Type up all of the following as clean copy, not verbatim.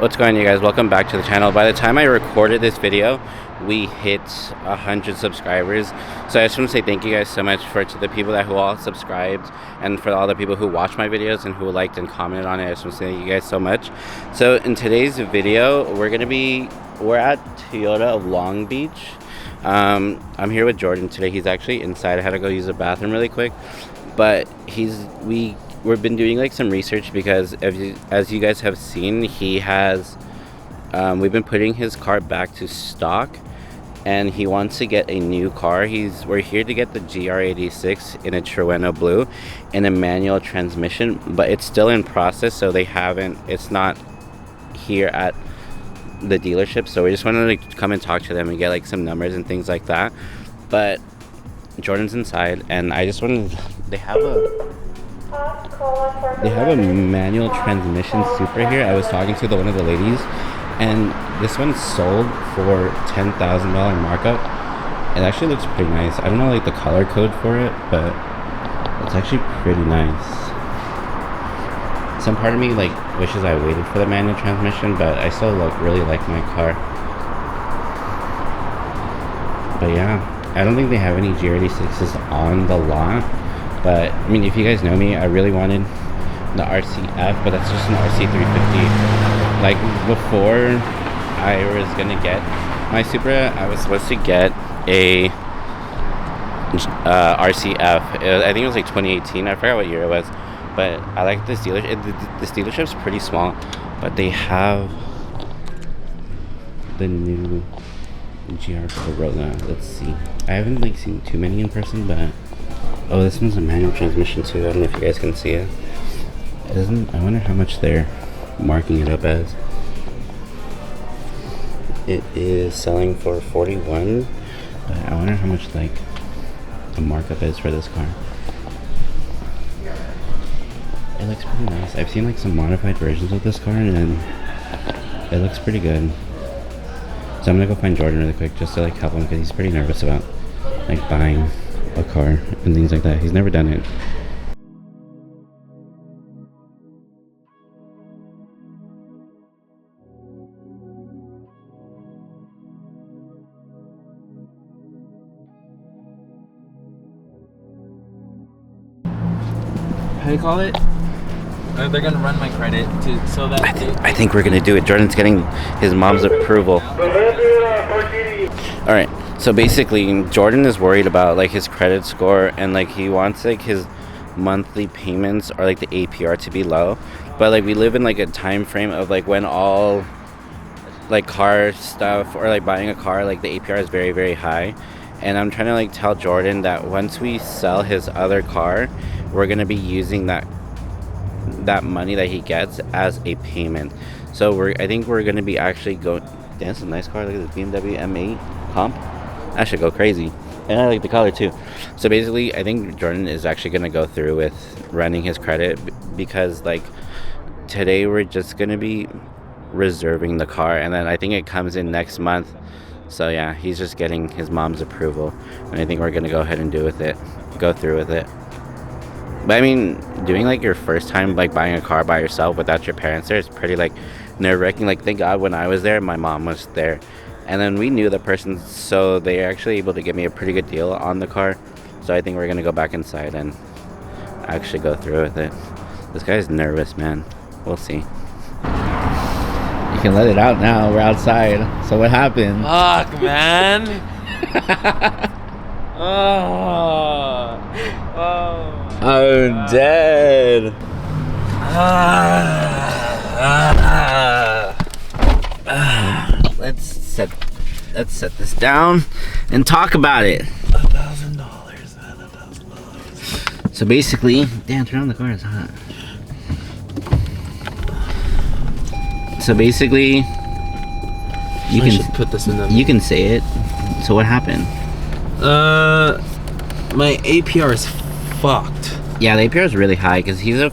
What's going on, you guys? Welcome back to the channel. By the time I recorded this video, we hit 100 subscribers. So I just want to say thank you guys so much to the people who all subscribed, and for all the people who watched my videos and who liked and commented on it. I just want to say thank you guys so much. So in today's video, we're at Toyota of Long Beach. I'm here with Jordan today. He's actually inside. I had to go use the bathroom really quick, but we've been doing like some research because as you guys have seen, we've been putting his car back to stock, and he wants to get a new car. We're here to get the GR86 in a Trueno blue in a manual transmission, but it's still in process, so it's not here at the dealership. So we just wanted to come and talk to them and get like some numbers and things like that. But Jordan's inside, and I just wanted, they have a manual transmission Supra here. I was talking to one of the ladies, and this one's sold for $10,000 markup. It actually looks pretty nice. I don't know like the color code for it, but it's actually pretty nice. Some part of me like wishes I waited for the manual transmission, but I still really like my car. But yeah, I don't think they have any GR86s on the lot. But I mean, if you guys know me, I really wanted the RCF, but that's just an RC350. Like before I was gonna get my Supra, I was supposed to get a RCF. I think it was like 2018. I forgot what year it was. But I like this dealership. This dealership's pretty small, but they have the new GR Corona. Let's see. I haven't like seen too many in person, but oh, this one's a manual transmission too. I don't know if you guys can see it. I wonder how much they're marking it up as. It is selling for $41, but I wonder how much like the markup is for this car. It looks pretty nice. I've seen like some modified versions of this car, and it looks pretty good. So I'm gonna go find Jordan really quick just to like help him, because he's pretty nervous about like buying a car and things like that. He's never done it. How do you call it? They're gonna run my credit so that I think we're gonna do it. Jordan's getting his mom's approval. All right. So basically, Jordan is worried about like his credit score, and like he wants like his monthly payments or like the APR to be low. But like we live in like a time frame of like when all like car stuff or like buying a car, like the APR is very, very high. And I'm trying to like tell Jordan that once we sell his other car, we're gonna be using that money that he gets as a payment. So I think we're gonna be actually going. Damn, that's a nice car. Look at this BMW M8 Comp. That should go crazy, and I like the color too. So basically, I think Jordan is actually gonna go through with running his credit, because like today we're just gonna be reserving the car, and then I think it comes in next month. So yeah, he's just getting his mom's approval, and I think we're gonna go ahead and go through with it. But I mean, doing like your first time like buying a car by yourself without your parents there is pretty like nerve-wracking. Like thank God when I was there, my mom was there, and then we knew the person, so they're actually able to give me a pretty good deal on the car. So I think we're gonna go back inside and actually go through with it. This guy's nervous, man. We'll see. You can let it out now. We're outside. So what happened? Fuck, man. I'm dead. Let's set this down and talk about it. $1,000, man. $1,000. So basically, damn, turn on the car. It's hot. So basically, you can put this in the. You can say it. So what happened? My APR is fucked. Yeah, the APR is really high because he's a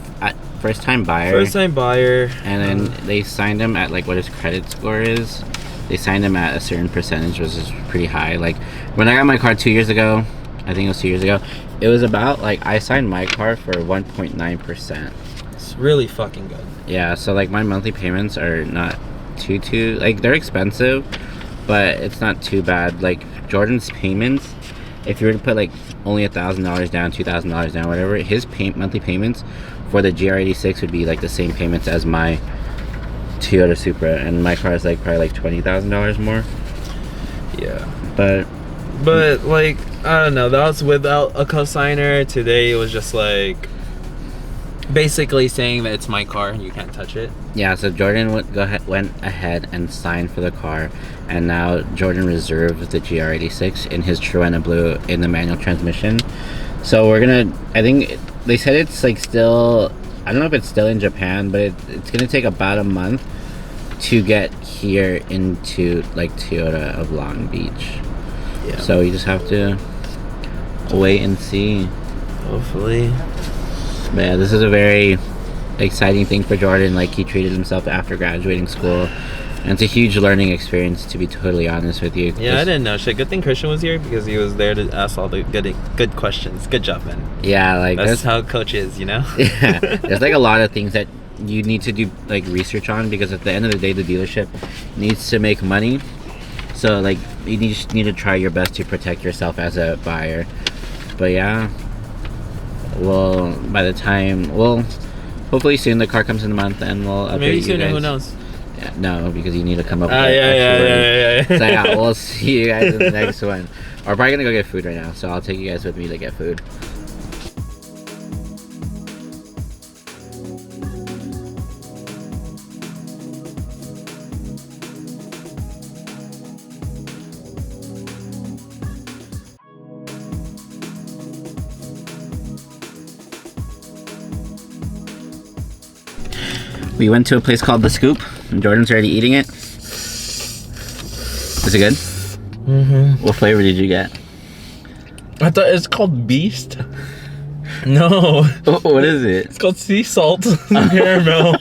first-time buyer. First-time buyer. And then they signed him at like what his credit score is. They signed him at a certain percentage, which is pretty high. Like when I got my car 2 years ago, I think it was 2 years ago, it was about like I signed my car for 1.9%. It's really fucking good. Yeah, so like my monthly payments are not too like they're expensive, but it's not too bad. Like Jordan's payments, if you were to put like only $1,000 down, $2,000 down, whatever, his monthly payments for the GR86 would be like the same payments as my Toyota Supra, and my car is like probably like $20,000 more. Yeah. But like, I don't know, that was without a cosigner. Today it was just like basically saying that it's my car and you can't touch it. yeah, so Jordan went ahead and signed for the car, and now Jordan reserves the GR86 in his Truena Blue in the manual transmission. So we're gonna, I think they said it's like still, I don't know if it's still in Japan, but it's gonna take about a month to get here into like Toyota of Long Beach. Yeah. So you just have to wait and see. Hopefully. But yeah, this is a very exciting thing for Jordan. Like, he treated himself after graduating school, and it's a huge learning experience, to be totally honest with you. Yeah, I didn't know shit. Good thing Christian was here because he was there to ask all the good questions. Good job, man. Yeah, like that's how coach is, you know. Yeah, there's like a lot of things that you need to do like research on, because at the end of the day, the dealership needs to make money. So like you just need to try your best to protect yourself as a buyer. But yeah, well, by the time, well, hopefully soon the car comes in a month, and we'll update Maybe you sooner. guys. Who knows? Yeah, no, because you need to come up with Yeah. So yeah, we'll see you guys in the next one. We're probably gonna go get food right now, so I'll take you guys with me to get food. We went to a place called The Scoop, and Jordan's already eating it. Is it good? Mm-hmm. What flavor did you get? I thought it's called Beast. No. What is it? It's called sea salt caramel.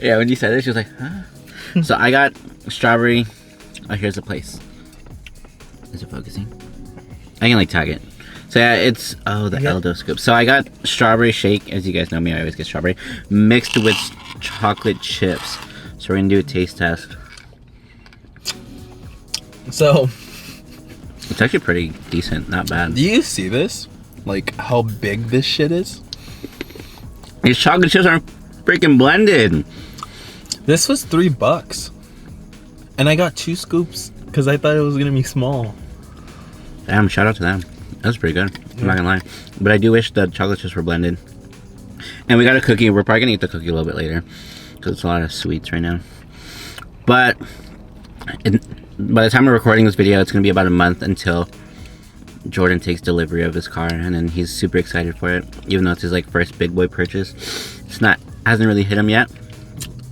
Yeah, when you said it, she was like, huh? So I got strawberry. Oh, here's the place. Is it focusing? I can like tag it. So yeah, it's, oh, the Eldo Scoop. So I got strawberry shake. As you guys know me, I always get strawberry. Mixed with chocolate chips. So we're gonna do a taste test. So, It's actually pretty decent, not bad. do you see this? Like how big this shit is? These chocolate chips are freaking blended. This was $3, and I got 2 scoops because I thought it was gonna be small. Damn, shout out to them. That was pretty good. I'm not gonna lie. But I do wish the chocolate chips were blended. And we got a cookie. We're probably gonna eat the cookie a little bit later, because it's a lot of sweets right now. But by the time we're recording this video, it's gonna be about a month until Jordan takes delivery of his car, and then he's super excited for it, even though it's his like first big boy purchase. Hasn't really hit him yet.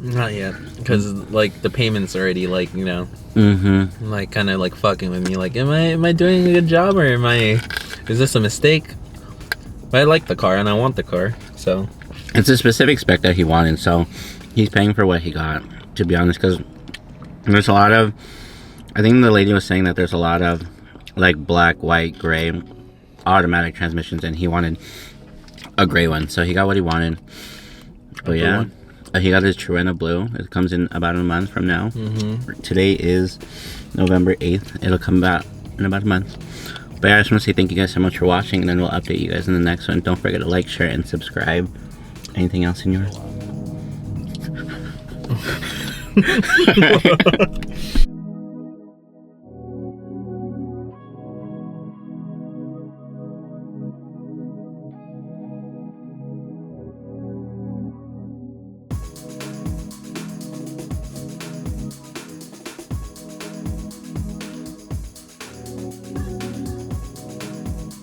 Not yet, because like the payments already like, you know, like kind of like fucking with me. Like, am I doing a good job, or is this a mistake? But I like the car and I want the car, so It's a specific spec that he wanted, so he's paying for what he got, to be honest, because there's a lot of, I think the lady was saying that there's a lot of like black, white, gray automatic transmissions, and he wanted a gray one, so he got what he wanted. But yeah, he got his Truena Blue. It comes in about a month from now. Today is November 8th. It'll come out in about a month. But yeah, I just want to say thank you guys so much for watching, and then we'll update you guys in the next one. Don't forget to like, share, and subscribe. Anything else in yours?